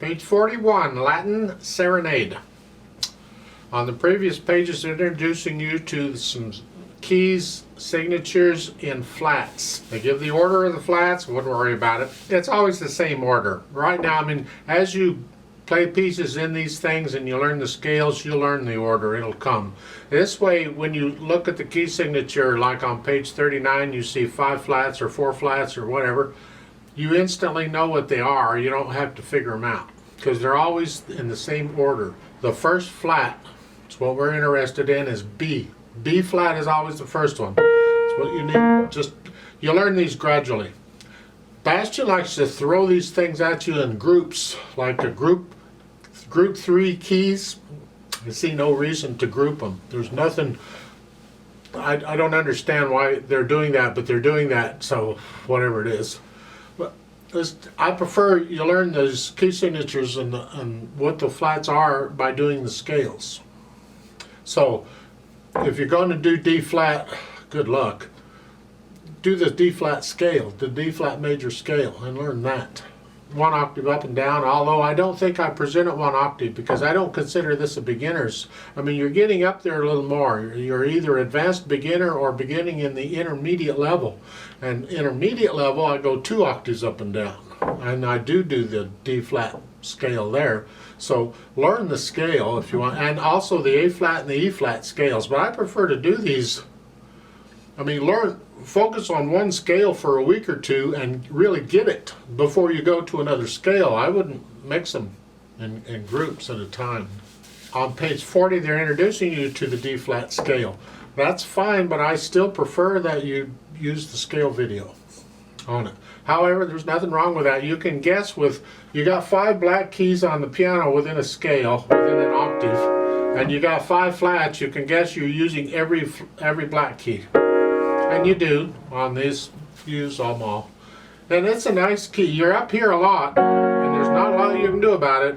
Page 41, Latin Serenade. On the previous pages, introducing you to some keys, signatures in flats. They give the order of the flats, wouldn't worry about it. It's always the same order. Right now, I mean, as you play pieces in these things and you learn the scales, you'll learn the order, it'll come. This way, when you look at the key signature, like on page 39, you see 5 flats or 4 flats or whatever, you instantly know what they are. You don't have to figure them out because they're always in the same order. The first flat, it's what we're interested in, is B. B flat is always the first one. That's what you need. Just, you learn these gradually. Bastien likes to throw these things at you in groups, like a group 3 keys. I see no reason to group them. There's nothing, I don't understand why they're doing that, but they're doing that, so whatever it is. I prefer you learn those key signatures and what the flats are by doing the scales. So if you're going to do D flat, good luck. Do the D flat scale, the D flat major scale, and learn that. 1 octave up and down, although I don't think I present it 1 octave because I don't consider this a beginner's. I mean, you're getting up there a little more. You're either advanced beginner or beginning in the intermediate level. And intermediate level, I go 2 octaves up and down. And I do the D flat scale there. So learn the scale if you want, and also the A flat and the E flat scales. But I prefer to do these, I mean, focus on one scale for a week or 2 and really get it before you go to another scale. I wouldn't mix them in groups at a time. On page 40, they're introducing you to the D flat scale. That's fine, but I still prefer that you use the scale video on it. However, there's nothing wrong with that. You can guess with, you got 5 black keys on the piano within a scale, within an octave, and you got 5 flats, you can guess you're using every black key. And you do on these, use them all. And it's a nice key. You're up here a lot, and there's not a lot you can do about it.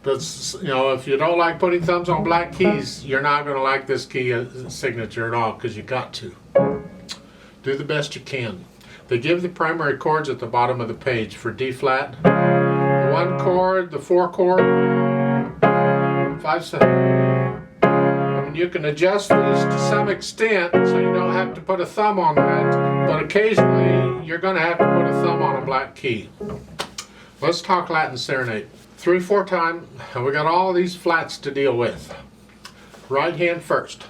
But, you know, if you don't like putting thumbs on black keys, you're not going to like this key signature at all because you got to. Do the best you can. They give the primary chords at the bottom of the page for D flat. The 1 chord, the 4 chord, 5, 7. You can adjust these to some extent so you don't have to put a thumb on that, but occasionally you're going to have to put a thumb on a black key. Let's talk Latin Serenade. 3/4 time, and we got all these flats to deal with. Right hand first.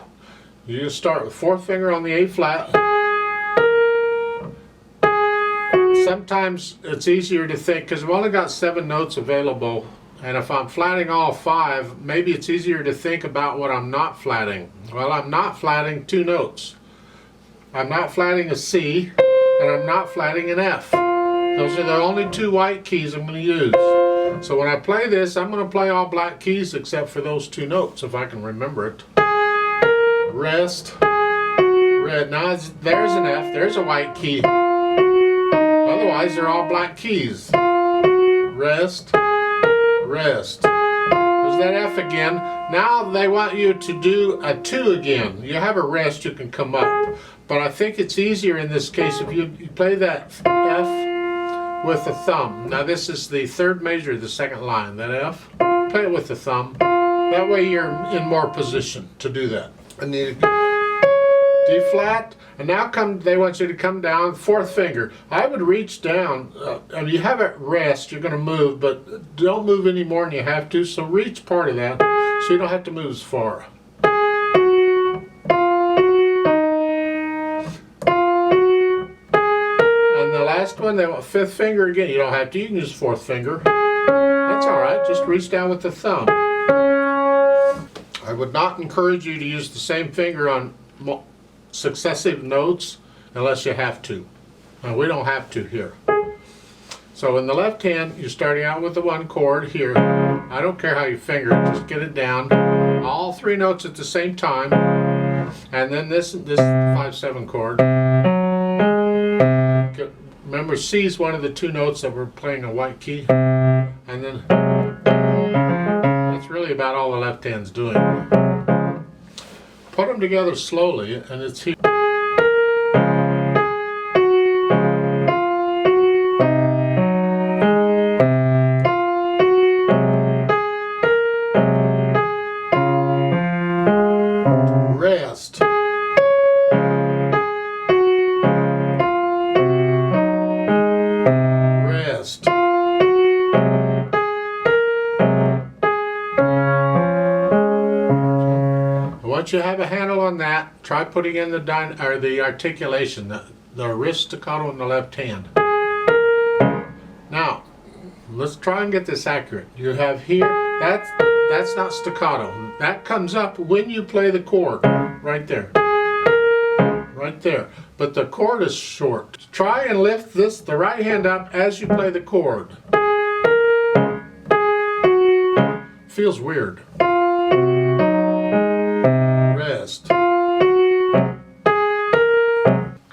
You just start with 4th finger on the A flat. Sometimes it's easier to think because I've only got 7 notes available. And if I'm flatting all 5, maybe it's easier to think about what I'm not flatting. Well, I'm not flatting 2 notes. I'm not flatting a C, and I'm not flatting an F. Those are the only 2 white keys I'm going to use. So when I play this, I'm going to play all black keys except for those 2 notes, if I can remember it. Rest, red. Now there's an F, there's a white key. Otherwise, they're all black keys. Rest. Rest. There's that F again. Now they want you to do a 2 again. You have a rest, you can come up. But I think it's easier in this case if you play that F with the thumb. Now this is the 3rd measure, the 2nd line. That F, play it with the thumb. That way you're in more position to do that. And the D flat, and now they want you to come down, 4th finger. I would reach down, and you have it rest, you're going to move, but don't move any more than you have to, so reach part of that, so you don't have to move as far. And the last one, they want 5th finger again. You don't have to, you can use 4th finger. That's alright, just reach down with the thumb. I would not encourage you to use the same finger on successive notes unless you have to. Now we don't have to here. So in the left hand, you're starting out with the 1 chord here. I don't care how you finger it, just get it down. All 3 notes at the same time. And then this 5/7 chord. Remember, C is one of the 2 notes that we're playing a white key. And then that's really about all the left hand's doing. Put them together slowly, and it's here. Once you have a handle on that, try putting in the articulation, the wrist staccato in the left hand. Now, let's try and get this accurate. You have here, that's not staccato. That comes up when you play the chord, right there. Right there. But the chord is short. Try and lift the right hand up as you play the chord. Feels weird. Rest.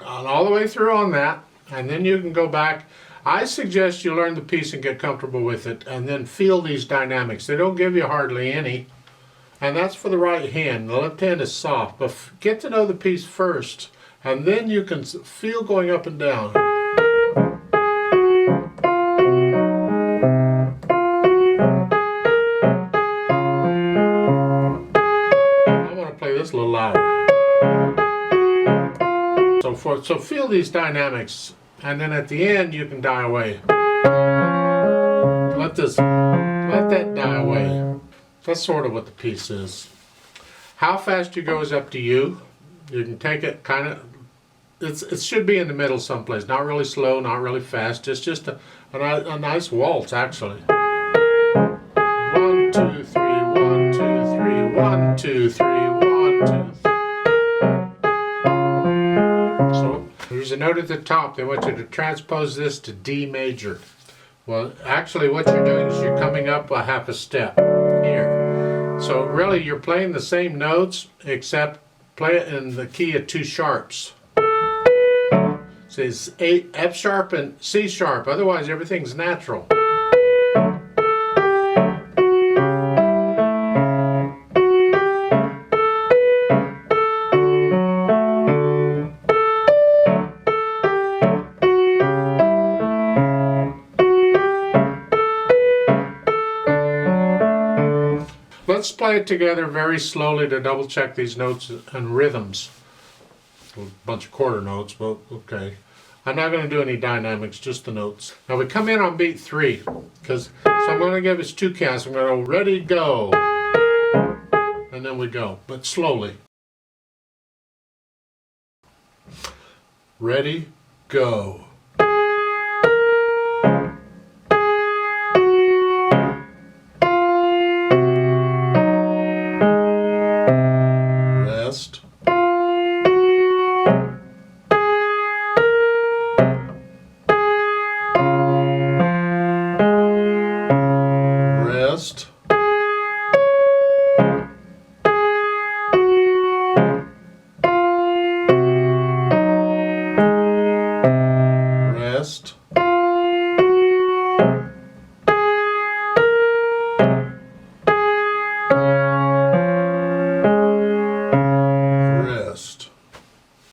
All the way through on that, and then you can go back. I suggest you learn the piece and get comfortable with it, and then feel these dynamics. They don't give you hardly any, and that's for the right hand. The left hand is soft, but get to know the piece first, and then you can feel going up and down. I want to play this a little louder. So feel these dynamics, and then at the end you can die away. Let that die away. That's sort of what the piece is. How fast you go is up to you. You can take it kind of, it should be in the middle someplace. Not really slow, not really fast. It's just a nice waltz, actually. 1, 2, 3, 1, 2, 3, 1, 2, 3, 1, 2, 3. So there's a note at the top. They want you to transpose this to D major. Well, actually what you're doing is you're coming up a half a step here. So really you're playing the same notes, except play it in the key of 2 sharps. So it's F sharp and C sharp, otherwise everything's natural. Let's play it together very slowly to double check these notes and rhythms. A bunch of quarter notes, but okay. I'm not going to do any dynamics, just the notes. Now we come in on beat 3, so I'm going to give us 2 counts. I'm going to go ready, go, and then we go, but slowly. Ready, go.